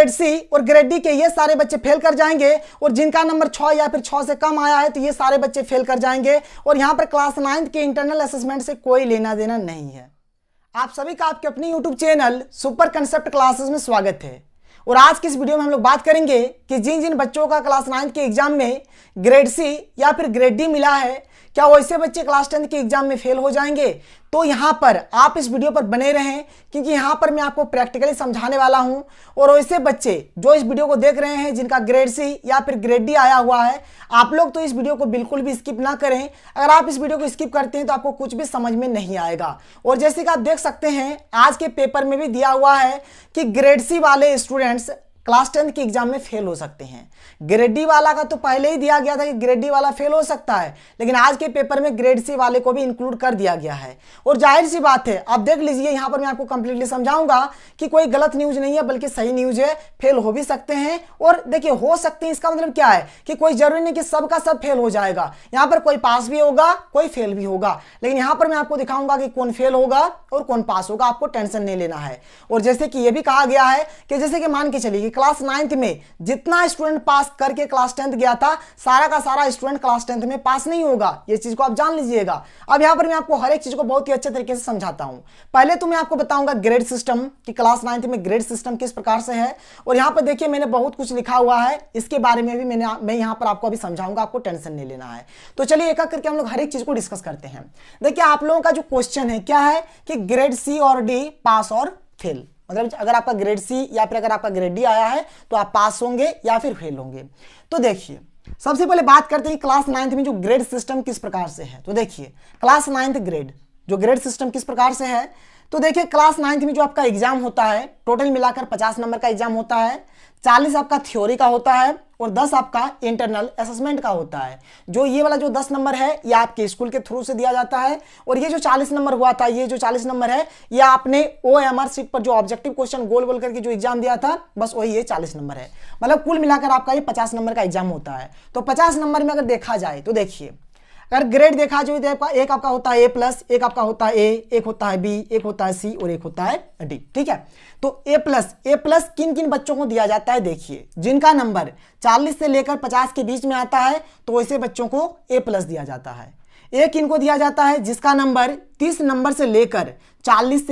Grade C और grade D के ये सारे बच्चे फेल कर जाएंगे, और जिनका नंबर 6 या फिर 6 से कम आया है तो ये सारे बच्चे फेल कर जाएंगे। और यहाँ पर क्लास 9 के इंटरनल असेसमेंट से कोई लेना देना नहीं है। आप सभी का आपके अपनी YouTube channel super concept classes में स्वागत है। और आज की इस वीडियो में हम लोग बात करेंगे कि जिन जिन बच्चों का क्लास 9 के एग्जाम में ग्रेड सी या फिर ग्रेड डी मिला है, क्या वैसे बच्चे क्लास 10 के एग्जाम में फेल हो जाएंगे। तो यहाँ पर आप इस वीडियो पर बने रहें, क्योंकि यहाँ पर मैं आपको प्रैक्टिकली समझाने वाला हूँ। और वैसे बच्चे जो इस वीडियो को देख रहे हैं जिनका ग्रेड सी या फिर ग्रेड डी आया हुआ है, आप लोग तो इस वीडियो को बिल्कुल भी स्किप ना करें। अगर आप इस वीडियो को स्किप करते हैं तो आपको कुछ भी समझ में नहीं आएगा। और जैसे कि आप देख सकते हैं आज के पेपर में भी दिया हुआ है कि ग्रेड सी वाले स्टूडेंट्स क्लास 10 के एग्जाम में फेल हो सकते हैं। ग्रेड डी वाला का तो पहले ही दिया गया था कि ग्रेड डी वाला फेल हो सकता है, लेकिन आज के पेपर में ग्रेड सी वाले को भी इंक्लूड कर दिया गया है। और जाहिर सी बात है, आप देख लीजिए यहाँ पर मैं आपको कंप्लीटली समझाऊंगा कि कोई गलत न्यूज नहीं है बल्कि सही न्यूज है। फेल हो भी सकते हैं, और देखिए हो सकते हैं इसका मतलब क्या है कि कोई जरूरी नहीं कि सब का सब फेल हो जाएगा। यहाँ पर कोई पास भी होगा, कोई फेल भी होगा, लेकिन यहाँ पर मैं आपको दिखाऊंगा कि कौन फेल होगा और कौन पास होगा। आपको टेंशन नहीं लेना है। और जैसे कि यह भी कहा गया है कि जैसे कि मान के चलिए कि क्लास 9 में जितना स्टूडेंट पास करके क्लास 10 गया था, सारा का सारा स्टूडेंट क्लास 10 में पास नहीं होगा। ये चीज को आप जान लीजिएगा। अब यहां पर मैं आपको हर एक चीज को बहुत ही अच्छे तरीके से समझाता हूं। पहले तो मैं आपको बताऊंगा ग्रेड सिस्टम कि क्लास 9 में ग्रेड सिस्टम किस प्रकार से है। और यहां पर देखिए मैंने बहुत कुछ लिखा हुआ है, इसके बारे में भी मैं यहां पर आपको अभी समझाऊंगा। आपको टेंशन नहीं लेना है। तो चलिए एक एक करके हम लोग हर एक चीज को डिस्कस करते हैं। देखिए आप लोगों का जो क्वेश्चन है क्या है कि ग्रेड सी और डी पास और फेल, मतलब अगर आपका ग्रेड सी या फिर अगर आपका ग्रेड डी आया है तो आप पास होंगे या फिर फेल होंगे। तो देखिए सबसे पहले बात करते हैं क्लास 9 में जो ग्रेड सिस्टम किस प्रकार से है। तो देखिए क्लास 9 ग्रेड जो ग्रेड सिस्टम किस प्रकार से है। तो देखिए क्लास 9 में जो आपका एग्जाम होता है, टोटल मिलाकर 50 नंबर का एग्जाम होता है। 40 आपका थ्योरी का होता है और 10 आपका इंटरनल असेसमेंट का होता है। जो ये वाला जो 10 नंबर है ये आपके स्कूल के थ्रू से दिया जाता है। और ये जो 40 नंबर हुआ था, ये जो 40 नंबर है ये आपने OMR शीट पर जो ऑब्जेक्टिव क्वेश्चन गोल गोल करके जो एग्जाम दिया था, बस वही ये 40 नंबर है। मतलब कुल मिलाकर आपका ये 50 नंबर का एग्जाम होता है। तो 50 नंबर में अगर देखा जाए तो देखिए अगर ग्रेड देखा जाए तो एक आपका होता है A+, एक आपका होता है A, एक होता है B, एक होता है C और एक होता है D। ठीक है, तो A+ किन किन बच्चों को दिया जाता है। देखिए जिनका नंबर 40 से लेकर 50 के बीच में आता है तो वैसे बच्चों को A+ दिया जाता है। एक इनको दिया जाता है जिसका नंबर 30 नंबर से लेकर 40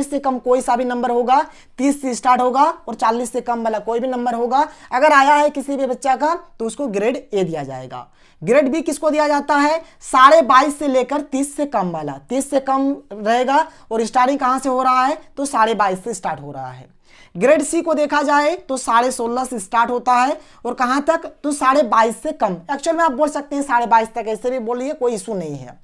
से कम कोई सा भी नंबर होगा, 30 से स्टार्ट होगा और 40 से कम वाला कोई भी नंबर होगा, अगर आया है किसी भी बच्चा का तो उसको ग्रेड A दिया जाएगा। ग्रेड बी किसको दिया जाता है, 22.5 से लेकर 30 से कम वाला, 30 से कम रहेगा और स्टार्टिंग कहां से हो रहा है तो 22.5 से स्टार्ट हो रहा है। ग्रेड सी को देखा जाए तो 16.5 से स्टार्ट होता है और कहां तक तो 22.5 से कम। एक्चुअल में आप बोल सकते हैं 22.5 तक, ऐसे भी बोलिए, कोई इशू नहीं है।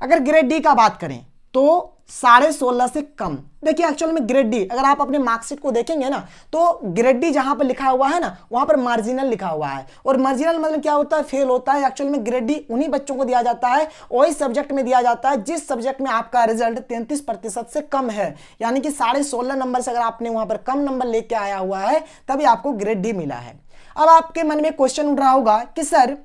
अगर ग्रेड डी का बात करें तो 16.5 से कम। देखिए एक्चुअल में ग्रेड डी अगर आप अपने मार्कशीट को देखेंगे ना तो ग्रेड डी जहां पर लिखा हुआ है ना वहां पर मार्जिनल लिखा हुआ है। और मार्जिनल मतलब क्या होता है, फेल होता है। एक्चुअल में ग्रेड डी उन्हीं बच्चों को दिया जाता है, वही सब्जेक्ट में दिया जाता है जिस सब्जेक्ट में आपका रिजल्ट 33% से कम है। यानी कि 16.5 नंबर से अगर आपने वहां पर कम नंबर लेके आया हुआ है तभी आपको ग्रेड डी मिला है। अब आपके मन में क्वेश्चन उठ रहा होगा कि सर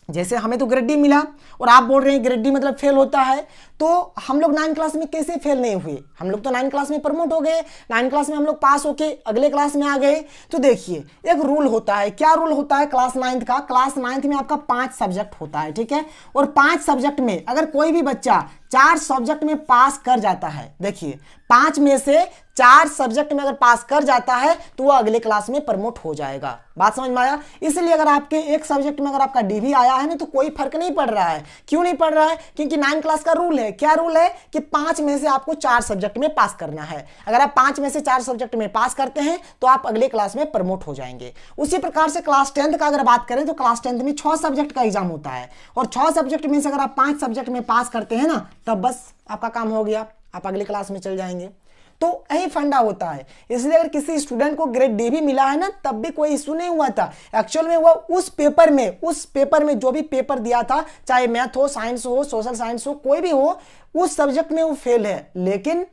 जैसे हमें तो ग्रेड डी मिला और आप बोल रहे हैं ग्रेड डी मतलब फेल होता है, तो हम लोग 9 क्लास में कैसे फेल नहीं हुए। हम लोग तो 9 क्लास में प्रमोट हो गए, 9 क्लास में हम लोग पास होके अगले क्लास में आ गए। तो देखिए एक रूल होता है। क्या रूल होता है क्लास 9 का, क्लास 9 में आपका 5 सब्जेक्ट होता है। ठीक है, और 5 सब्जेक्ट में अगर कोई भी बच्चा 4 सब्जेक्ट में पास कर जाता है, देखिए 5 में से 4 सब्जेक्ट में अगर पास कर जाता है तो वो अगले क्लास में प्रमोट हो जाएगा। बात समझ में आया। इसलिए अगर आपके एक सब्जेक्ट में अगर आपका डी भी आया है ना तो कोई फर्क नहीं पड़ रहा है। क्यों नहीं पड़ रहा है, क्योंकि 9 क्लास का रूल है। क्या रूल है कि 5 में से आपको 4 सब्जेक्ट में पास करना है। अगर आप 5 में से 4 सब्जेक्ट में पास करते हैं तो आप अगले क्लास में प्रमोट हो जाएंगे। उसी प्रकार से क्लास 10 का अगर बात करें तो क्लास 10 में 6 सब्जेक्ट का एग्जाम होता है और 6 सब्जेक्ट में से अगर आप 5 सब्जेक्ट में पास करते हैं ना तब बस आपका काम हो गया, आप अगले क्लास में चल जाएंगे। तो यही फंडा होता है। इसलिए अगर किसी स्टूडेंट को ग्रेड डी भी मिला है ना तब भी कोई इशू नहीं हुआ था। एक्चुअल में वो उस पेपर में जो भी पेपर दिया था, चाहे मैथ हो, साइंस हो, सोशल साइंस हो, कोई भी हो, उस सब्जेक्ट में वो फेल है। लेकिन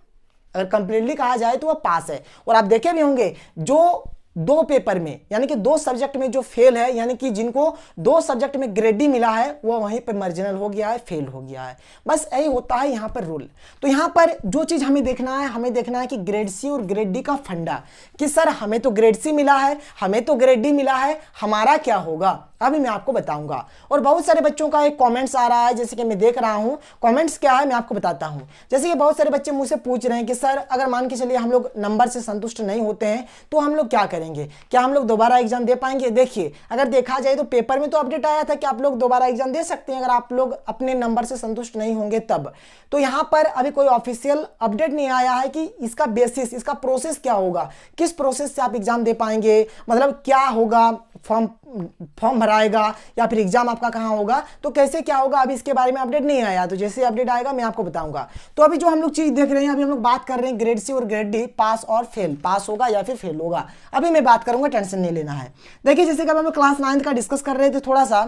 अगर कंप्लीटली कहा जाए तो वो पास है। और आप देखे भी होंगे जो 2 पेपर में यानी कि 2 सब्जेक्ट में जो फेल है, यानी कि जिनको 2 सब्जेक्ट में ग्रेड डी मिला है वो वहीं पर मार्जिनल हो गया है, फेल हो गया है। बस यही होता है यहाँ पर रूल। तो यहाँ पर जो चीज हमें देखना है, हमें देखना है कि ग्रेड सी और ग्रेड डी का फंडा, कि सर हमें तो ग्रेड सी मिला है, हमें तो ग्रेड डी मिला है, हमारा क्या होगा, अभी मैं आपको बताऊंगा। और बहुत सारे बच्चों का एक कमेंट्स आ रहा है, जैसे कि मैं देख रहा हूं कमेंट्स क्या है मैं आपको बताता हूं। जैसे कि बहुत सारे बच्चे मुझसे पूछ रहे हैं कि सर अगर मान के चलिए हम लोग नंबर से संतुष्ट नहीं होते हैं तो हम लोग क्या करेंगे, क्या हम लोग दोबारा एग्जाम दे पाएंगे। देखिए अगर देखा जाए तो पेपर में तो अपडेट आया था कि आप लोग दोबारा एग्जाम दे सकते हैं अगर आप लोग अपने नंबर से संतुष्ट नहीं होंगे तब। तो यहाँ पर अभी कोई ऑफिशियल अपडेट नहीं आया है कि इसका बेसिस, इसका प्रोसेस क्या होगा, किस प्रोसेस से आप एग्जाम दे पाएंगे, मतलब क्या होगा, फॉर्म भराएगा या फिर एग्जाम आपका कहाँ होगा, तो कैसे क्या होगा, अभी इसके बारे में अपडेट नहीं आया। तो जैसे अपडेट आएगा मैं आपको बताऊंगा। तो अभी जो हम लोग चीज देख रहे हैं, अभी हम लोग बात कर रहे हैं ग्रेड सी और ग्रेड डी, पास और फेल, पास होगा या फिर फेल होगा, अभी मैं बात करूंगा, टेंशन नहीं लेना है। देखिए जैसे कि हम लोग क्लास 9 का डिस्कस कर रहे थे थोड़ा सा,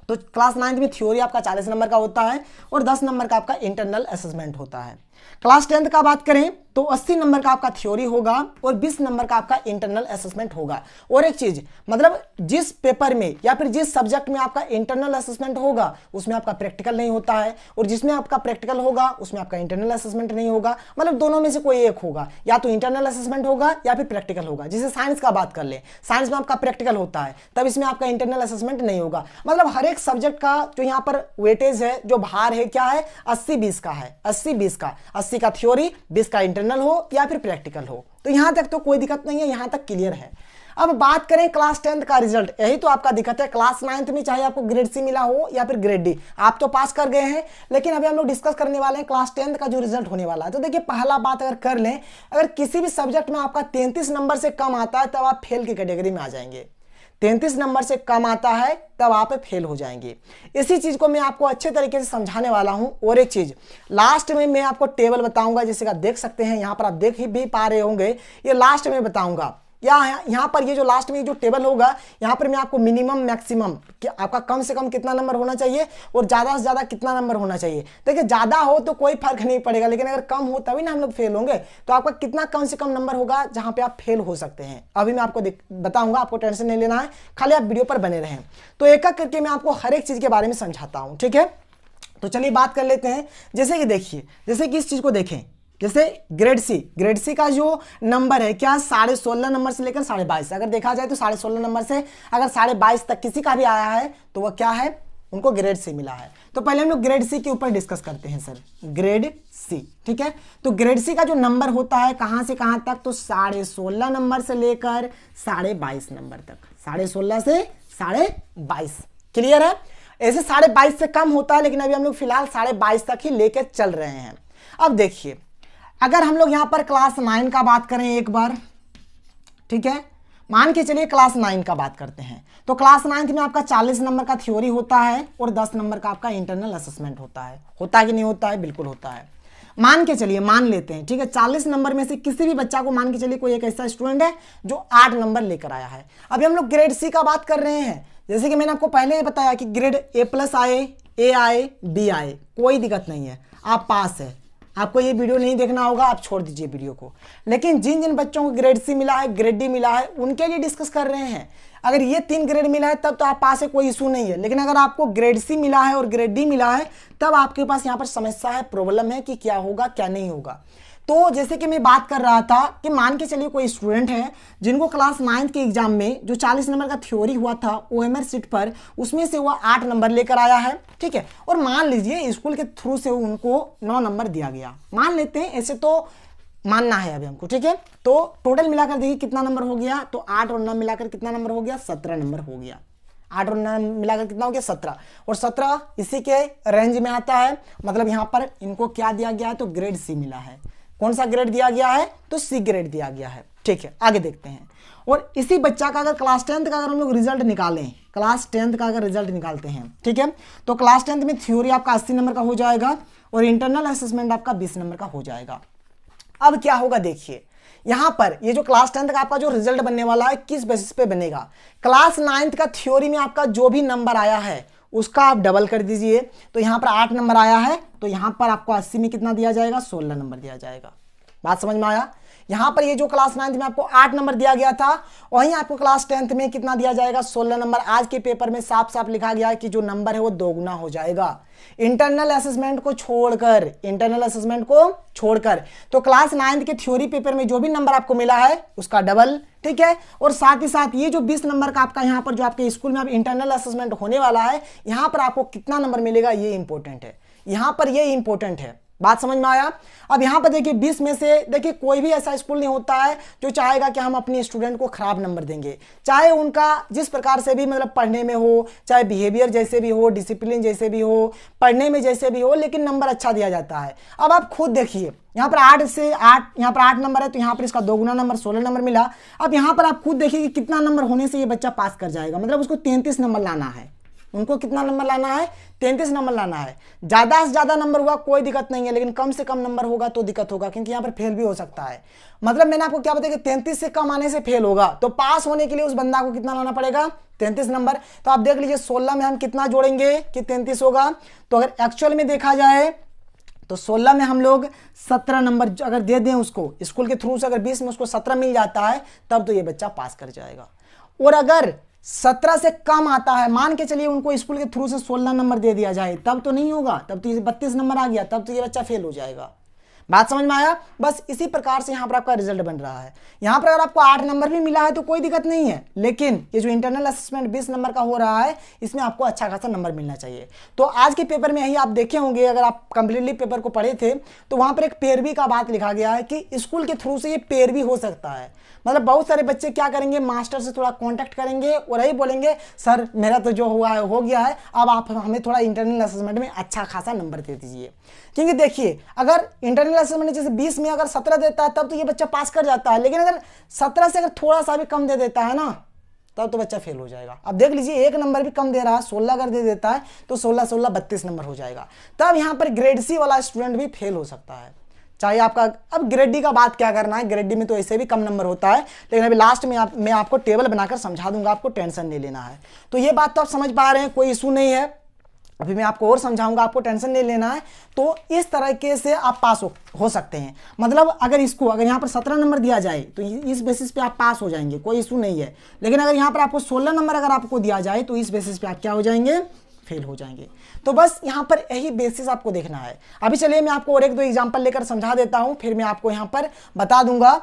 तो क्लास 9 में थ्योरी आपका 40 नंबर का होता है और 10 नंबर का आपका इंटरनल असेसमेंट होता है। क्लास 10 का बात करें तो 80 नंबर का आपका थ्योरी होगा और 20 नंबर का आपका इंटरनल असेसमेंट होगा। और एक चीज, मतलब जिस पेपर में या फिर जिस सब्जेक्ट में आपका इंटरनल असेसमेंट होगा उसमें आपका प्रैक्टिकल नहीं होता है, और जिसमें आपका प्रैक्टिकल होगा उसमें आपका इंटरनल असेसमेंट नहीं होगा, मतलब दोनों में से कोई एक होगा, या तो इंटरनल असेसमेंट होगा या फिर प्रैक्टिकल होगा। जैसे साइंस का बात कर ले, साइंस में आपका प्रैक्टिकल होता है तब इसमें आपका इंटरनल असेसमेंट नहीं होगा। मतलब हर एक सब्जेक्ट का जो यहाँ पर वेटेज है, जो भार है, क्या है, 80-20 का है, 80-20 का, 80 का थ्योरी, 20 का इंटरनल हो या फिर प्रैक्टिकल हो। तो यहां तक तो कोई दिक्कत नहीं है, यहां तक क्लियर है। अब बात करें क्लास 10 का रिजल्ट, यही तो आपका दिक्कत है। क्लास 9 में चाहे आपको ग्रेड सी मिला हो या फिर ग्रेड डी, आप तो पास कर गए हैं, लेकिन अभी हम लोग डिस्कस करने वाले हैं क्लास 10 का जो रिजल्ट होने वाला है। तो देखिए पहला बात अगर कर लें, अगर किसी भी सब्जेक्ट में आपका 33 नंबर से कम आता है तब आप फेल की कैटेगरी में आ जाएंगे। 33 नंबर से कम आता है तब आप फेल हो जाएंगे। इसी चीज को मैं आपको अच्छे तरीके से समझाने वाला हूं। और एक चीज लास्ट में मैं आपको टेबल बताऊंगा, जैसे कि आप देख सकते हैं, यहां पर आप देख भी पा रहे होंगे, ये लास्ट में बताऊंगा। यहाँ पर ये जो लास्ट में जो टेबल होगा, यहाँ पर मैं आपको मिनिमम मैक्सिमम कि आपका कम से कम कितना नंबर होना चाहिए और ज्यादा से ज्यादा कितना नंबर होना चाहिए। देखिए ज्यादा हो तो कोई फर्क नहीं पड़ेगा, लेकिन अगर कम हो तभी ना हम लोग फेल होंगे। तो आपका कितना कम से कम नंबर होगा जहां पे आप फेल हो सकते हैं, अभी मैं आपको बताऊंगा, आपको टेंशन नहीं लेना है, खाली आप वीडियो पर बने रहें। तो एक एक करके मैं आपको हर एक चीज के बारे में समझाता हूं, ठीक है। तो चलिए बात कर लेते हैं। जैसे कि देखिए, जैसे कि इस चीज को देखें, जैसे ग्रेड सी का जो नंबर है क्या, 16.5 नंबर से लेकर 22.5। अगर देखा जाए तो 16.5 नंबर से अगर 22.5 तक किसी का भी आया है तो वह क्या है, उनको ग्रेड सी मिला है। तो पहले हम लोग ग्रेड सी के ऊपर डिस्कस करते हैं सर, ग्रेड सी, ठीक है। तो ग्रेड सी का जो नंबर होता है कहां से कहां तक, तो 16.5 नंबर से लेकर 22.5 नंबर तक, 16.5 से 22.5, क्लियर है। ऐसे 22.5 से कम होता है, लेकिन अभी हम लोग फिलहाल 22.5 तक ही लेकर चल रहे हैं। अब देखिए अगर हम लोग यहां पर क्लास 9 का बात करें एक बार, ठीक है, मान के चलिए क्लास 9 का बात करते हैं। तो क्लास 9 में आपका 40 नंबर का थ्योरी होता है और 10 नंबर का आपका इंटरनल असेसमेंट होता है। होता है कि नहीं होता है, बिल्कुल होता है। मान के चलिए, मान लेते हैं, ठीक है, 40 नंबर में से किसी भी बच्चा को मान के चलिए कोई एक ऐसा स्टूडेंट है जो 8 नंबर लेकर आया है। अभी हम लोग ग्रेड सी का बात कर रहे हैं। जैसे कि मैंने आपको पहले बताया कि ग्रेड A+ आए, A आए, B आए, कोई दिक्कत नहीं है, आप पास है। आपको ये वीडियो नहीं देखना होगा, आप छोड़ दीजिए वीडियो को। लेकिन जिन जिन बच्चों को ग्रेड सी मिला है, ग्रेड डी मिला है, उनके लिए डिस्कस कर रहे हैं। अगर ये 3 ग्रेड मिला है तब तो आप पास है, कोई इशू नहीं है। लेकिन अगर आपको ग्रेड सी मिला है और ग्रेड डी मिला है तब आपके पास यहाँ पर समस्या है, प्रॉब्लम है कि क्या होगा क्या नहीं होगा। तो जैसे कि मैं बात कर रहा था कि मान के चलिए कोई स्टूडेंट है जिनको क्लास 9 के एग्जाम में जो 40 नंबर का थ्योरी हुआ था OMR सीट पर, उसमें से वो 8 नंबर लेकर आया है, ठीक है। और मान लीजिए स्कूल के थ्रू से उनको 9 नंबर दिया गया, मान लेते हैं, ऐसे तो मानना है अभी हमको, ठीक है। तो टोटल मिलाकर देखिए कितना नंबर हो गया, तो 8 और 9 मिलाकर कितना नंबर हो गया, 17 नंबर हो गया। 8 और 9 मिलाकर कितना हो गया, 17, और 17 इसी के रेंज में आता है। मतलब यहाँ पर इनको क्या दिया गया है, तो ग्रेड सी मिला है। कौन सा ग्रेड दिया गया है, तो सी ग्रेड दिया गया है, ठीक है। आगे देखते हैं। और इसी बच्चा का अगर क्लास 10 का अगर हम लोग रिजल्ट निकालें, क्लास 10 का अगर रिजल्ट निकालते हैं, ठीक है, तो क्लास 10 में थ्योरी आपका 80 नंबर का हो जाएगा और इंटरनल असेसमेंट आपका 20 नंबर का हो जाएगा। अब क्या होगा देखिए, यहां पर ये जो क्लास 10 का आपका जो रिजल्ट बनने वाला है किस बेसिस पे बनेगा, क्लास 9 का थ्योरी में आपका जो भी नंबर आया है उसका आप डबल कर दीजिए। तो यहां पर 8 नंबर आया है तो यहां पर आपको 80 में कितना दिया जाएगा, 16 नंबर दिया जाएगा। बात समझ में आया। यहाँ पर ये जो क्लास 9th में आपको 8 नंबर दिया गया था, वहीं आपको क्लास 10th में कितना दिया जाएगा, 16 नंबर। आज के पेपर में साफ साफ लिखा गया है कि जो नंबर है वो दोगुना हो जाएगा इंटरनल असेसमेंट को छोड़कर, इंटरनल असेसमेंट को छोड़कर। तो क्लास 9th के थ्योरी पेपर में जो भी नंबर आपको मिला है उसका डबल, ठीक है। और साथ ही साथ ये जो 20 नंबर का आपका यहाँ पर जो आपके स्कूल में अब इंटरनल असेसमेंट होने वाला है, यहाँ पर आपको कितना नंबर मिलेगा ये इंपॉर्टेंट है, यहाँ पर ये इंपॉर्टेंट है। बात समझ में आया। अब यहाँ पर देखिए 20 में से देखिए कोई भी ऐसा स्कूल नहीं होता है जो चाहेगा कि हम अपने स्टूडेंट को खराब नंबर देंगे, चाहे उनका जिस प्रकार से भी मतलब पढ़ने में हो, चाहे बिहेवियर जैसे भी हो, डिसिप्लिन जैसे भी हो, पढ़ने में जैसे भी हो, लेकिन नंबर अच्छा दिया जाता है। अब आप खुद देखिए यहाँ पर 8 से 8, यहाँ पर 8 नंबर है तो यहाँ पर इसका दोगुना नंबर 16 नंबर मिला। अब यहाँ पर आप खुद देखिए कि कितना नंबर होने से ये बच्चा पास कर जाएगा, मतलब उसको 33 नंबर लाना है। उनको कितना नंबर लाना है, 33 नंबर लाना है। ज्यादा से ज्यादा नंबर हुआ कोई दिक्कत नहीं है, लेकिन कम से कम नंबर होगा तो दिक्कत होगा, क्योंकि यहाँ पर फेल भी हो सकता है। मतलब मैंने आपको क्या बताया कि 33 से कम आने से फेल होगा, तो पास होने के लिए उस बंदा को कितना लाना पड़ेगा, 33 नंबर। तो आप देख लीजिए 16 में हम कितना जोड़ेंगे कि 33 होगा। तो अगर एक्चुअल में देखा जाए तो 16 में हम लोग 17 नंबर अगर दे दें उसको स्कूल के थ्रू से, अगर 20 में उसको 17 मिल जाता है तब तो ये बच्चा पास कर जाएगा। और अगर 17 से कम आता है, मान के चलिए उनको स्कूल के थ्रू से 16 नंबर दे दिया जाए, तब तो नहीं होगा, तब तो ये 32 नंबर आ गया, तब तो ये बच्चा फेल हो जाएगा। बात समझ में आया। बस इसी प्रकार से यहाँ पर आपका रिजल्ट बन रहा है। यहाँ पर अगर आपको 8 नंबर भी मिला है तो कोई दिक्कत नहीं है, लेकिन ये जो इंटरनल असेसमेंट 20 नंबर का हो रहा है इसमें आपको अच्छा खासा नंबर मिलना चाहिए। तो आज के पेपर में यही आप देखे होंगे, अगर आप कंप्लीटली पेपर को पढ़े थे तो वहां पर एक पैरवी का बात लिखा गया है कि स्कूल के थ्रू से ये पैरवी हो सकता है। मतलब बहुत सारे बच्चे क्या करेंगे, मास्टर से थोड़ा कांटेक्ट करेंगे और यही बोलेंगे सर मेरा तो जो हुआ है हो गया है, अब आप हमें थोड़ा इंटरनल असेसमेंट में अच्छा खासा नंबर दे दीजिए। क्योंकि देखिए अगर इंटरनल असेसमेंट जैसे 20 में अगर 17 देता है तब तो ये बच्चा पास कर जाता है, लेकिन अगर 17 से अगर थोड़ा सा भी कम दे देता है ना तब तो बच्चा फेल हो जाएगा। अब देख लीजिए एक नंबर भी कम दे रहा है, 16 अगर दे देता है तो 16 32 नंबर हो जाएगा। तब यहाँ पर ग्रेड सी वाला स्टूडेंट भी फेल हो सकता है, चाहे आपका। अब ग्रेड डी का बात क्या करना है, ग्रेड डी में तो ऐसे भी कम नंबर होता है, लेकिन अभी लास्ट में मैं आपको टेबल बनाकर समझा दूंगा, आपको टेंशन नहीं लेना है। तो ये बात तो आप समझ पा रहे हैं, कोई इशू नहीं है। अभी मैं आपको और समझाऊंगा, आपको टेंशन नहीं लेना है। तो इस तरीके से आप पास हो सकते हैं। मतलब अगर यहाँ पर 17 नंबर दिया जाए तो इस बेसिस पे आप पास हो जाएंगे, कोई इशू नहीं है। लेकिन अगर यहाँ पर आपको 16 नंबर अगर आपको दिया जाए तो इस बेसिस पे आप क्या हो जाएंगे, फेल हो जाएंगे। तो बस यहाँ पर यही बेसिस आपको देखना है। अभी चलिए मैं आपको और एक दो एग्जांपल लेकर समझा देता हूँ, फिर मैं आपको यहाँ पर बता दूंगा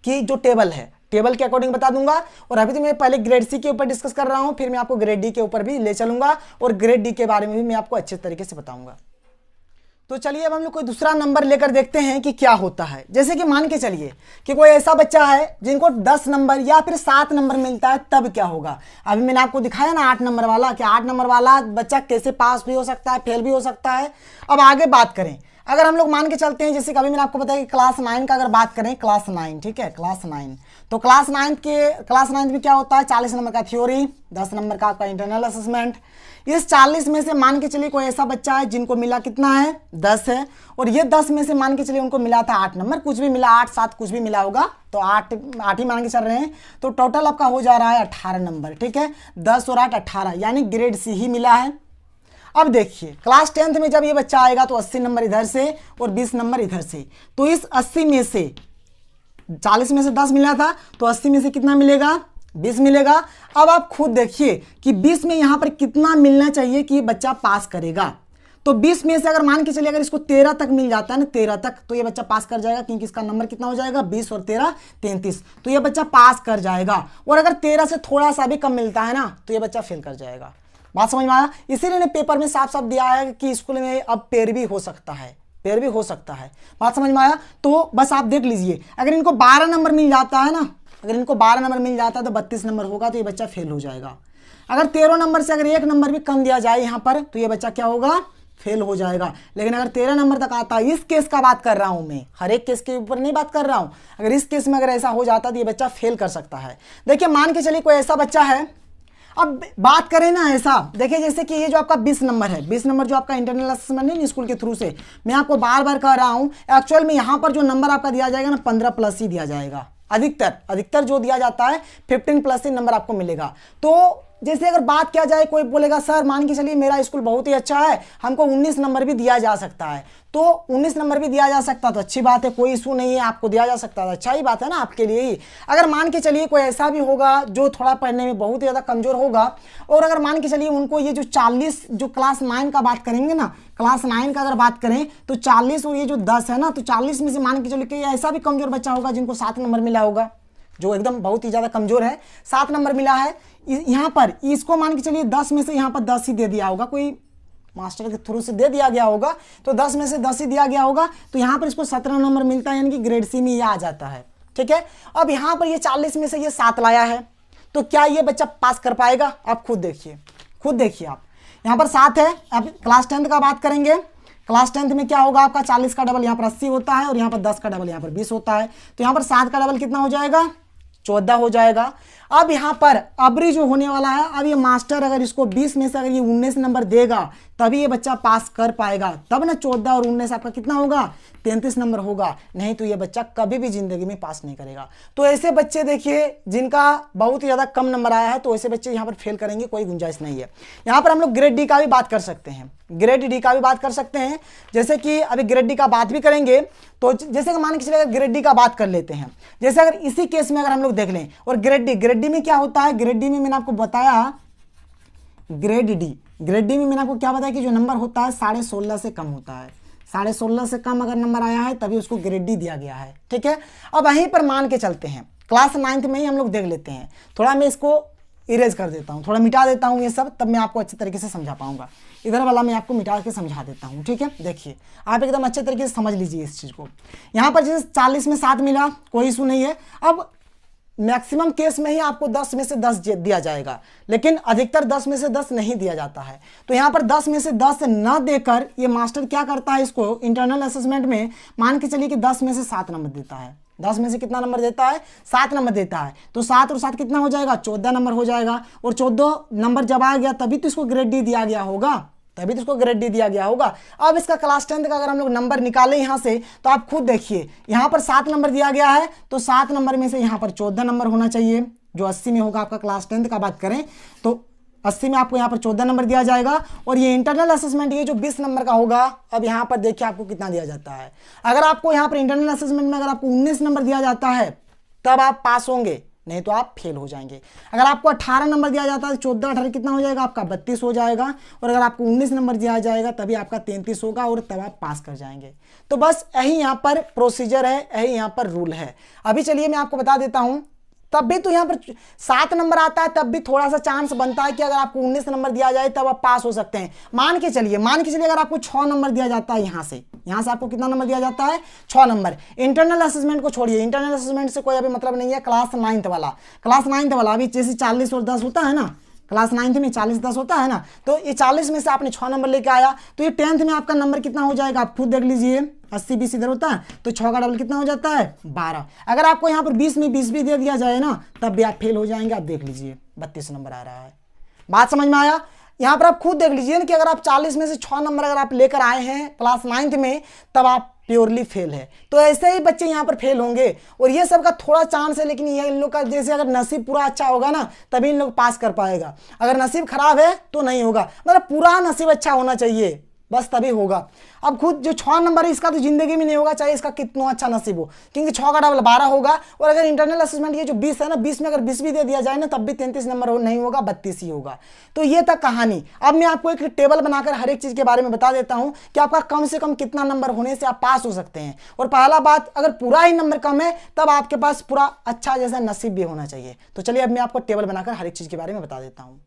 कि जो टेबल है, टेबल के अकॉर्डिंग बता दूंगा। और अभी तो मैं पहले ग्रेड सी के ऊपर डिस्कस कर रहा हूँ, फिर मैं आपको ग्रेड डी के ऊपर भी ले चलूंगा और ग्रेड डी के बारे में भी मैं आपको अच्छे तरीके से बताऊंगा। तो चलिए अब हम लोग कोई दूसरा नंबर लेकर देखते हैं कि क्या होता है। जैसे कि मान के चलिए कि कोई ऐसा बच्चा है जिनको 10 नंबर या फिर 7 नंबर मिलता है, तब क्या होगा। अभी मैंने आपको दिखाया ना 8 नंबर वाला, कि 8 नंबर वाला बच्चा कैसे पास भी हो सकता है, फेल भी हो सकता है। अब आगे बात करें, अगर हम लोग मान के चलते हैं जैसे कि अभी मैंने आपको बताया कि क्लास 9 का अगर बात करें, क्लास 9, ठीक है, क्लास 9, तो क्लास 9 में क्या होता है, 40 नंबर का थ्योरी, 10 नंबर का आपका इंटरनल असेसमेंट। इस 40 में से मान के चलिए कोई ऐसा बच्चा है जिनको मिला कितना है, 10 है, और ये 10 में से मान के चलिए उनको मिला था 8 नंबर, कुछ भी मिला, 8 7 कुछ भी मिला होगा, तो 8 ही मान के चल रहे हैं। तो टोटल आपका हो जा रहा है 18 नंबर, ठीक है, 10 और 8 18, यानी ग्रेड सी ही मिला है। अब देखिए क्लास 10th में जब ये बच्चा आएगा तो 80 नंबर इधर से और 20 नंबर इधर से, तो इस 80 में से 40 में से 10 मिला था, तो 80 में से कितना मिलेगा, 20 मिलेगा। अब आप खुद देखिए कि 20 में यहाँ पर कितना मिलना चाहिए कि बच्चा पास करेगा। तो 20 में से अगर मान के चलिए अगर इसको 13 तक मिल जाता है ना, 13 तक, तो ये बच्चा पास कर जाएगा, क्योंकि इसका नंबर कितना हो जाएगा, 20 और 13 33, तो ये बच्चा पास कर जाएगा। और अगर 13 से थोड़ा सा भी कम मिलता है ना तो ये बच्चा फेल कर जाएगा। बात समझ में आया। इसीलिए ने पेपर में साफ साफ दिया है कि स्कूल में अब पैरवी हो सकता है, पैरवी हो सकता है। बात समझ में आया। तो बस आप देख लीजिए, अगर इनको 12 नंबर मिल जाता है ना, अगर इनको 12 नंबर मिल जाता है तो 32 नंबर होगा, तो ये बच्चा फेल हो जाएगा। अगर 13 नंबर से अगर 1 नंबर भी कम दिया जाए यहाँ पर तो ये बच्चा क्या होगा, फेल हो जाएगा। लेकिन अगर 13 नंबर तक आता है, इस केस का बात कर रहा हूं मैं, हर एक केस के ऊपर नहीं बात कर रहा हूं, अगर इस केस में अगर ऐसा हो जाता तो ये बच्चा फेल कर सकता है। देखिए मान के चलिए कोई ऐसा बच्चा है, अब बात करें ना ऐसा, देखिए जैसे कि ये जो आपका 20 नंबर है, 20 नंबर जो आपका इंटरनल असेसमेंट नहीं स्कूल के थ्रू से, मैं आपको बार बार कह रहा हूं, एक्चुअल में यहाँ पर जो नंबर आपका दिया जाएगा ना 15+ ही दिया जाएगा। अधिकतर जो दिया जाता है 15+ ही नंबर आपको मिलेगा। तो जैसे अगर बात किया जाए, कोई बोलेगा सर मान के चलिए मेरा स्कूल बहुत ही अच्छा है, हमको 19 नंबर भी दिया जा सकता है, तो 19 नंबर भी दिया जा सकता तो अच्छी बात है, कोई इशू नहीं है, आपको दिया जा सकता है, अच्छा ही बात है ना आपके लिए ही। अगर मान के चलिए कोई ऐसा भी होगा जो थोड़ा पढ़ने में बहुत ही ज़्यादा कमज़ोर होगा, और अगर मान के चलिए उनको ये जो 40 जो क्लास 9 का बात करेंगे ना, क्लास 9 का अगर बात करें तो 40 और ये जो 10 है ना, तो 40 में से मान के चलिए कि ऐसा भी कमज़ोर बच्चा होगा जिनको 7 नंबर मिला होगा, जो एकदम बहुत ही ज़्यादा कमज़ोर है, 7 नंबर मिला है। यहाँ पर इसको मान के चलिए 10 में से यहाँ पर 10 ही दे दिया होगा, कोई मास्टर के थ्रू से दे दिया गया होगा, तो 10 में से 10 ही दिया गया होगा, तो यहाँ पर इसको 17 नंबर मिलता है, यानी कि ग्रेड सी में ये आ जाता है। ठीक है, अब यहाँ पर ये 40 में से ये 7 लाया है, तो क्या ये बच्चा पास कर पाएगा? आप खुद देखिए, खुद देखिए आप, यहाँ पर 7 है। अब क्लास 10 का बात करेंगे, क्लास 10 में क्या होगा आपका 40 का डबल यहाँ पर 80 होता है, और यहाँ पर 10 का डबल यहाँ पर 20 होता है, तो यहाँ पर 7 का डबल कितना हो जाएगा? 14 हो जाएगा। अब यहाँ पर अबरी जो होने वाला है, अब ये मास्टर अगर इसको 20 में से अगर ये 19 नंबर देगा तभी ये बच्चा पास कर पाएगा, तब ना 14 और 19 आपका कितना होगा? 33 नंबर होगा, नहीं तो ये बच्चा कभी भी जिंदगी में पास नहीं करेगा। तो ऐसे बच्चे देखिए जिनका बहुत ही ज़्यादा कम नंबर आया है, तो ऐसे बच्चे यहाँ पर फेल करेंगे, कोई गुंजाइश नहीं है। यहाँ पर हम लोग ग्रेड डी का भी बात कर सकते हैं, ग्रेड डी का भी बात कर सकते हैं, जैसे कि अभी ग्रेड डी का बात भी करेंगे। तो जैसे कि मान के चलिए ग्रेड डी का बात कर लेते हैं, जैसे अगर इसी केस में अगर हम लोग देख लें, और ग्रेड डी में क्या होता है, ग्रेड डी में मैंने आपको बताया, ग्रेड डी में मैंने आपको क्या बताया कि जो नंबर होता है 16.5 से कम होता है, 16.5 से कम अगर नंबर आया है तभी उसको ग्रेड डी दिया गया है। ठीक है, अब वहीं पर मान के चलते हैं, क्लास 9 में ही हम लोग देख लेते हैं, थोड़ा मैं इसको इरेज कर देता हूँ, थोड़ा मिटा देता हूँ ये सब, तब मैं आपको अच्छे तरीके से समझा पाऊंगा। इधर वाला मैं आपको मिटा के समझा देता हूँ। ठीक है, देखिए आप एकदम अच्छे तरीके से समझ लीजिए इस चीज़ को। यहाँ पर जैसे 40 में 7 मिला, कोई इशू नहीं है। अब मैक्सिमम केस में ही आपको 10 में से 10 दिया जाएगा, लेकिन अधिकतर 10 में से 10 नहीं दिया जाता है। तो यहाँ पर 10 में से 10 न देकर ये मास्टर क्या करता है, इसको इंटरनल असेसमेंट में मान के चलिए कि 10 में से 7 नंबर देता है। 10 में से कितना नंबर देता है? 7 नंबर देता है। तो 7 और 7 कितना हो जाएगा? 14 नंबर हो जाएगा। और 14 नंबर जब आ गया तभी तो इसको ग्रेड डी दिया गया होगा, तभी तो इसको ग्रेड डी दिया गया होगा। अब इसका क्लास 10 का अगर हम लोग नंबर निकालें यहाँ से, तो आप खुद देखिए, यहाँ पर 7 नंबर दिया गया है, तो 7 नंबर में से यहाँ पर 14 नंबर होना चाहिए, जो 80 में होगा आपका क्लास 10 का बात करें तो 80 में आपको यहाँ पर 14 नंबर दिया जाएगा। और ये इंटरनल असेसमेंट ये जो 20 नंबर का होगा, अब यहाँ पर देखिए आपको कितना दिया जाता है। अगर आपको यहाँ पर इंटरनल असेसमेंट में अगर आपको 19 नंबर दिया जाता है तब आप पास होंगे, नहीं तो आप फेल हो जाएंगे। अगर आपको 18 नंबर दिया जाता है, 14 18 कितना हो जाएगा आपका? 32 हो जाएगा। और अगर आपको 19 नंबर दिया जाएगा तभी आपका 33 होगा, और तब आप पास कर जाएंगे। तो बस यही यहाँ पर प्रोसीजर है, यही यहाँ पर रूल है। अभी चलिए मैं आपको बता देता हूँ, तब भी तो यहाँ पर 7 नंबर आता है, तब भी थोड़ा सा चांस बनता है कि अगर आपको 19 नंबर दिया जाए तब आप पास हो सकते हैं। मान के चलिए अगर आपको 6 नंबर दिया जाता है, यहाँ से आपको कितना नंबर दिया जाता है? 6 नंबर। इंटरनल असेसमेंट को छोड़िए, इंटरनल असेसमेंट से कोई अभी मतलब नहीं है। क्लास 9 वाला अभी जैसे 40 और 10 होता है ना, क्लास 9 में 40 10 होता है ना, तो ये 40 में से आपने 6 नंबर लेके आया, तो ये 10th में आपका नंबर कितना हो जाएगा? आप खुद देख लीजिए, 80 20 इधर होता है, तो 6 का डबल कितना हो जाता है? 12। अगर आपको यहाँ पर 20 में 20 भी दे दिया जाए ना, तब भी आप फेल हो जाएंगे। आप देख लीजिए 32 नंबर आ रहा है। बात समझ में आया? यहाँ पर आप खुद देख लीजिए ना कि अगर आप 40 में से 6 नंबर अगर आप लेकर आए हैं क्लास 9 में, तब आप प्योरली फेल है। तो ऐसे ही बच्चे यहाँ पर फेल होंगे, और ये सब का थोड़ा चांस है, लेकिन ये इन लोग का जैसे अगर नसीब पूरा अच्छा होगा ना, तभी इन लोग पास कर पाएगा। अगर नसीब खराब है तो नहीं होगा, मतलब पूरा नसीब अच्छा होना चाहिए, बस तभी होगा। अब खुद जो 6 नंबर है इसका तो जिंदगी में नहीं होगा, चाहे इसका कितना अच्छा नसीब हो, क्योंकि 6 का डबल 12 होगा। और अगर इंटरनल असेसमेंट ये जो 20 है ना, 20 में अगर 20 भी दे दिया जाए ना, तब भी 33 नंबर नहीं होगा, 32 ही होगा। तो ये तक कहानी। अब मैं आपको एक टेबल बनाकर हर एक चीज के बारे में बता देता हूं कि आपका कम से कम कितना नंबर होने से आप पास हो सकते हैं। और पहला बात, अगर पूरा ही नंबर कम है तब आपके पास पूरा अच्छा जैसा नसीब भी होना चाहिए। तो चलिए अब मैं आपको टेबल बनाकर हर एक चीज के बारे में बता देता हूं।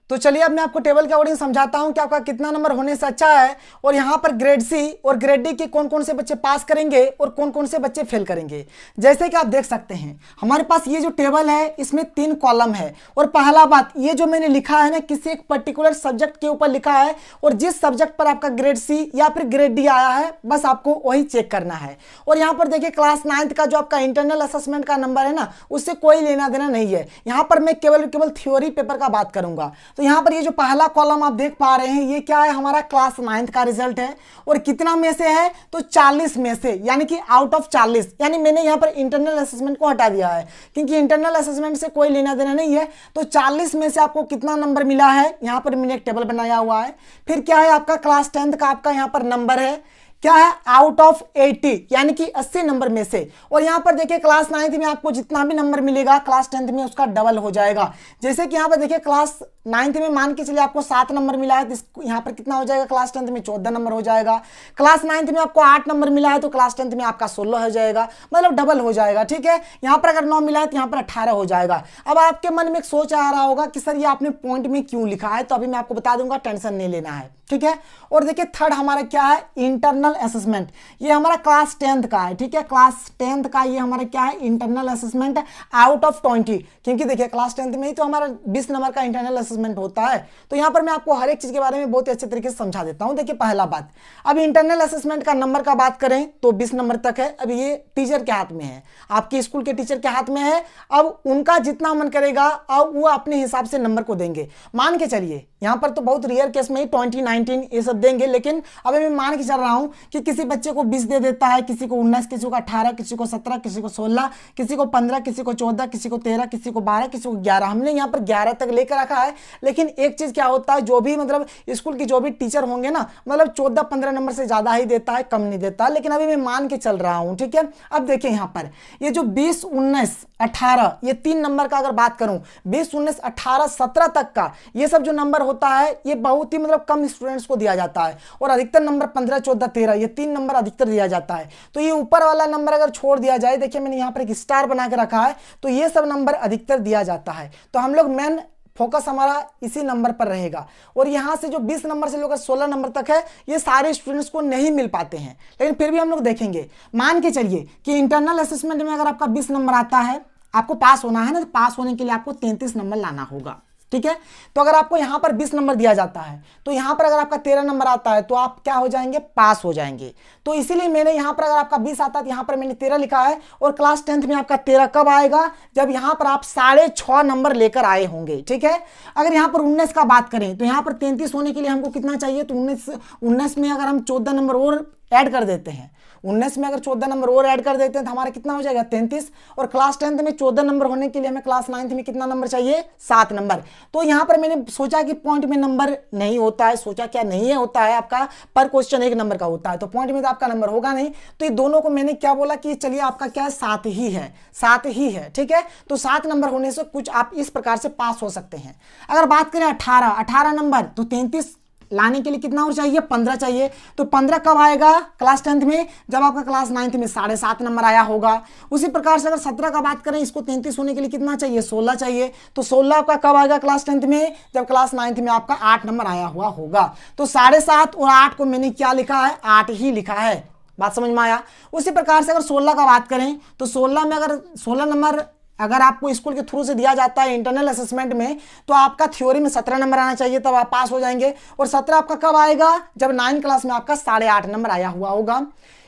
तो चलिए अब मैं आपको टेबल के अकॉर्डिंग समझाता हूं कि आपका कितना नंबर होने से अच्छा है, और यहाँ पर ग्रेड सी और ग्रेड डी के कौन कौन से बच्चे पास करेंगे और कौन कौन से बच्चे फेल करेंगे। जैसे कि आप देख सकते हैं हमारे पास ये जो टेबल है इसमें 3 कॉलम है। और पहला बात, ये जो मैंने लिखा है ना, किसी एक पर्टिकुलर सब्जेक्ट के ऊपर लिखा है, और जिस सब्जेक्ट पर आपका ग्रेड सी या फिर ग्रेड डी आया है बस आपको वही चेक करना है। और यहाँ पर देखिए क्लास 9 का जो आपका इंटरनल असेसमेंट का नंबर है ना, उससे कोई लेना देना नहीं है। यहाँ पर मैं केवल थ्योरी पेपर का बात करूंगा। तो यहाँ पर ये जो पहला कॉलम आप देख पा रहे हैं ये क्या है, हमारा क्लास 9th का रिजल्ट है और कितना में से है, तो 40 में से, यानी कि आउट ऑफ 40। यानी मैंने यहाँ पर इंटरनल असेसमेंट को हटा दिया है क्योंकि इंटरनल असेसमेंट से कोई लेना देना नहीं है। तो 40 में से आपको कितना नंबर मिला है, यहाँ पर मैंने एक टेबल बनाया हुआ है। फिर क्या है, आपका क्लास 10th का आपका यहाँ पर नंबर है, क्या है, आउट ऑफ 80, यानी कि 80 नंबर में से। और यहां पर देखिए क्लास 9th में आपको जितना भी नंबर मिलेगा क्लास 10th में उसका डबल हो जाएगा। जैसे कि यहां पर देखिए क्लास 9th में मान के चलिए आपको 7 नंबर मिला है तो यहां पर कितना हो जाएगा, क्लास 10th में 14 नंबर हो जाएगा। क्लास 9th में आपको 8 नंबर मिला है तो क्लास 10th में आपका 16 हो जाएगा, मतलब डबल हो जाएगा। ठीक है, यहां पर अगर 9 मिला है तो यहां पर 18 हो जाएगा। अब आपके मन में एक सोच आ रहा होगा कि सर ये आपने पॉइंट में क्यों लिखा है, तो अभी मैं आपको बता दूंगा, टेंशन नहीं लेना है। ठीक है, और देखिए थर्ड हमारा क्या है, इंटरनल असेसमेंट। ये हमारा क्लास 10th का है। ठीक है, क्लास 10th का ये हमारा क्या है, इंटरनल असेसमेंट आउट ऑफ 20, क्योंकि देखिए क्लास 10th में ही तो हमारा 20 नंबर का इंटरनल असेसमेंट होता है। तो यहाँ पर मैं आपको हर एक चीज के बारे में बहुत ही अच्छे तरीके से समझा देता हूँ। देखिए पहला बात, अब इंटरनल असेसमेंट का नंबर का बात करें तो 20 नंबर तक है। अब ये टीचर के हाथ में है, आपके स्कूल के टीचर के हाथ में है। अब उनका जितना मन करेगा अब वो अपने हिसाब से नंबर को देंगे। मान के चलिए यहाँ पर तो बहुत रेयर केस में ही 20, 19 ये सब देंगे, लेकिन अभी मैं मान के चल रहा हूँ कि किसी बच्चे को 20 दे देता है, किसी को 19, किसी को 18, किसी को 17, किसी को 16, किसी को 15, किसी को 14, किसी को 13, किसी को 12, किसी को 11। हमने यहाँ पर 11 तक लेकर रखा है। लेकिन एक चीज क्या होता है, जो भी मतलब स्कूल की जो भी टीचर होंगे ना, मतलब 14-15 नंबर से ज्यादा ही देता है, कम नहीं देता। लेकिन अभी मैं मान के चल रहा हूँ। ठीक है, अब देखिए यहाँ पर ये जो 20, 19, 18 ये 3 नंबर का अगर बात करूं, 20, 19, 18, 17 तक का ये सब जो नंबर होता है ये बहुत ही मतलब कम स्टूडेंट्स को दिया जाता है। और अधिकतर नंबर 15, 14, 13 ये 3 नंबर अधिकतर दिया जाता है। तो ये ऊपर वाला नंबर अगर छोड़ दिया जाए, देखिए मैंने यहाँ पर एक स्टार बना के रखा है, तो ये सब नंबर अधिकतर दिया जाता है। तो हम लोग मेन फोकस हमारा इसी नंबर पर रहेगा। और यहाँ से जो 20 नंबर से लेकर 16 नंबर तक है ये सारे स्टूडेंट्स को नहीं मिल पाते हैं, लेकिन फिर भी हम लोग देखेंगे। मान के चलिए कि इंटरनल असेसमेंट में अगर आपका 20 नंबर आता है, आपको पास होना है ना, तो पास होने के लिए आपको 33 नंबर लाना होगा। ठीक है, तो अगर आपको यहाँ पर 20 नंबर दिया जाता है तो यहाँ पर अगर आपका 13 नंबर आता है तो आप क्या हो जाएंगे, पास हो जाएंगे। तो इसीलिए मैंने यहाँ पर अगर आपका 20 आता है तो यहाँ पर मैंने 13 लिखा है। और क्लास 10th में आपका 13 कब आएगा, जब यहाँ पर आप 6.5 नंबर लेकर आए होंगे। ठीक है, अगर यहाँ पर 19 का बात करें तो यहाँ पर 33 होने के लिए हमको कितना चाहिए, तो 19 में अगर हम 14 नंबर और ऐड कर देते हैं, 19 में अगर 14 नंबर और ऐड कर देते हैं तो हमारा कितना हो जाएगा, 33। और क्लास 10th में 14 नंबर होने के लिए हमें क्लास 9th में कितना नंबर चाहिए, 7 नंबर। तो यहाँ पर मैंने सोचा कि पॉइंट में नंबर नहीं होता है, सोचा क्या नहीं है, होता है आपका पर क्वेश्चन 1 नंबर का होता है, तो पॉइंट में तो आपका नंबर होगा नहीं। तो ये दोनों को मैंने क्या बोला कि चलिए आपका क्या है, 7 ही है, 7 ही है। ठीक है, तो 7 नंबर होने से कुछ आप इस प्रकार से पास हो सकते हैं। अगर बात करें 18 नंबर, तो 33 लाने के लिए कितना और चाहिए, 15 चाहिए। तो 15 कब आएगा, क्लास 10th में, जब आपका क्लास 9th में 7.5 नंबर आया होगा। उसी प्रकार से अगर 17 का बात करें, इसको 33 होने के लिए कितना चाहिए, 16 चाहिए। तो 16 आपका कब आएगा क्लास 10th में, जब क्लास 9th में आपका 8 नंबर आया हुआ होगा। तो 7.5 और 8 को मैंने क्या लिखा है, 8 ही लिखा है। बात समझ में आया। उसी प्रकार से अगर 16 का बात करें तो 16 में अगर 16 नंबर अगर आपको स्कूल के थ्रू से दिया जाता है इंटरनल असेसमेंट में, तो आपका थ्योरी में 17 नंबर आना चाहिए, तब आप पास हो जाएंगे। और 17 आपका कब आएगा, जब 9 क्लास में आपका 8.5 नंबर आया हुआ होगा।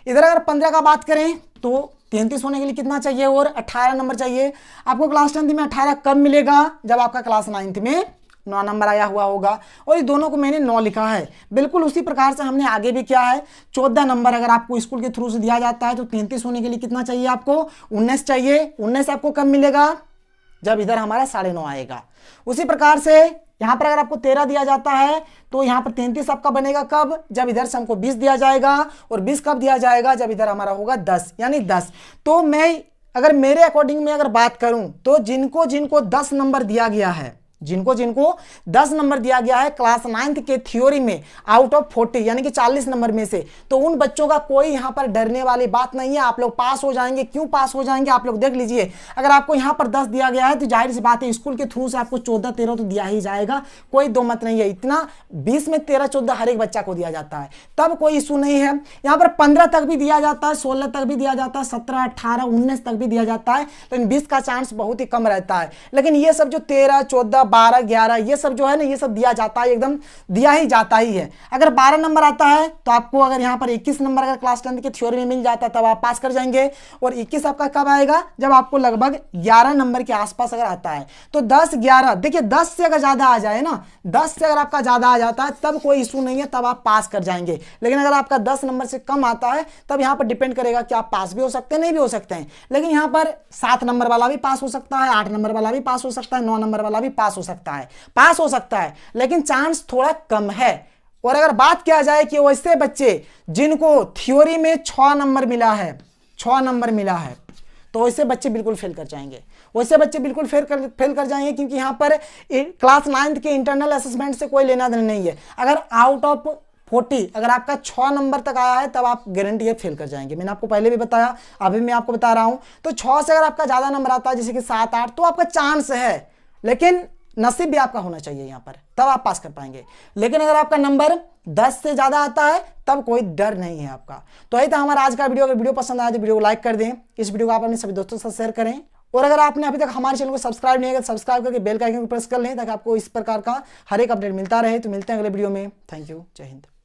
इधर अगर 15 का बात करें तो 33 होने के लिए कितना चाहिए, और 18 नंबर चाहिए। आपको क्लास 10th में 18 कब मिलेगा, जब आपका क्लास 9th में 9 नंबर आया हुआ होगा। और ये दोनों को मैंने 9 लिखा है। बिल्कुल उसी प्रकार से हमने आगे भी किया है। 14 नंबर अगर आपको स्कूल के थ्रू से दिया जाता है तो 33 होने के लिए कितना चाहिए, आपको 19 चाहिए। 19 आपको कब मिलेगा, जब इधर हमारा 9.5 आएगा। उसी प्रकार से यहाँ पर अगर आपको 13 दिया जाता है तो यहाँ पर 33 आपका बनेगा कब, जब इधर से हमको 20 दिया जाएगा। और 20 कब दिया जाएगा, जब इधर हमारा होगा 10, यानी 10। तो मैं अगर मेरे अकॉर्डिंग में अगर बात करूं तो जिनको जिनको 10 नंबर दिया गया है, जिनको जिनको 10 नंबर दिया गया है क्लास 9th के थ्योरी में आउट ऑफ 40 यानी कि 40 नंबर में से, तो उन बच्चों का कोई यहां पर डरने वाली बात नहीं है। आप लोग पास हो जाएंगे। क्यों पास हो जाएंगे, आप लोग देख लीजिए। अगर आपको यहां पर 10 दिया गया है तो जाहिर सी बात है स्कूल के थ्रू से आपको 14, 13 तो दिया ही जाएगा, कोई दो मत नहीं है। इतना 20 में 13, 14 हर एक बच्चा को दिया जाता है, तब कोई इशू नहीं है। यहां पर 15 तक भी दिया जाता है, 16 तक भी दिया जाता है, 17, 18, 19 तक भी दिया जाता है, लेकिन 20 का चांस बहुत ही कम रहता है। लेकिन ये सब जो 13, 14, 12, 11 ये सब जो है ना, ये सब दिया जाता है, एकदम दिया ही जाता ही है। अगर 12 नंबर आता है तो आपको अगर यहाँ पर 21 नंबर अगर क्लास 10 के थ्योरी में मिल जाता है तब आप पास कर जाएंगे। और 21 आपका कब आएगा, जब आपको लगभग 11 नंबर के आसपास अगर आता है। तो 10, 11 देखिए 10 से अगर ज़्यादा आ जाए ना, 10 से अगर आपका ज़्यादा आ जाता है तब कोई इशू नहीं है, तब आप पास कर जाएंगे। लेकिन अगर आपका 10 नंबर से कम आता है तब यहाँ पर डिपेंड करेगा कि आप पास भी हो सकते हैं, नहीं भी हो सकते हैं। लेकिन यहाँ पर 7 नंबर वाला भी पास हो सकता है, 8 नंबर वाला भी पास हो सकता है, 9 नंबर वाला भी पास हो सकता है, पास हो सकता है, लेकिन चांस थोड़ा कम है। और अगर बात किया जाए कि वैसे बच्चे जिनको थ्योरी में 6 नंबर मिला है, 6 नंबर मिला है, तो वैसे बच्चे बिल्कुल फेल कर जाएंगे, वैसे बच्चे बिल्कुल फेल कर जाएंगे, क्योंकि यहाँ पर क्लास 9 के इंटरनल असेसमेंट से कोई लेना देना नहीं है। अगर आउट ऑफ 40 अगर आपका 6 नंबर तक आया है तब आप गारंटी है फेल कर जाएंगे। मैंने आपको पहले भी बताया, अभी मैं आपको बता रहा हूं। तो 6 से अगर आपका ज़्यादा नंबर आता है जैसे कि 7, 8 तो आपका चांस है, लेकिन नसीब भी आपका होना चाहिए यहाँ पर, तब आप पास कर पाएंगे। लेकिन अगर आपका नंबर 10 से ज़्यादा आता है तब कोई डर नहीं है आपका। तो यही था हमारा आज का वीडियो। अगर वीडियो पसंद आया तो वीडियो को लाइक कर दें, इस वीडियो को आप अपने सभी दोस्तों के साथ शेयर करें। और अगर आपने अभी तक हमारे चैनल को सब्सक्राइब नहीं किया तो सब्सक्राइब करके बेल का आइकन को प्रेस कर लें ताकि आपको इस प्रकार का हर एक अपडेट मिलता रहे। तो मिलते हैं अगले वीडियो में। थैंक यू, जय हिंद।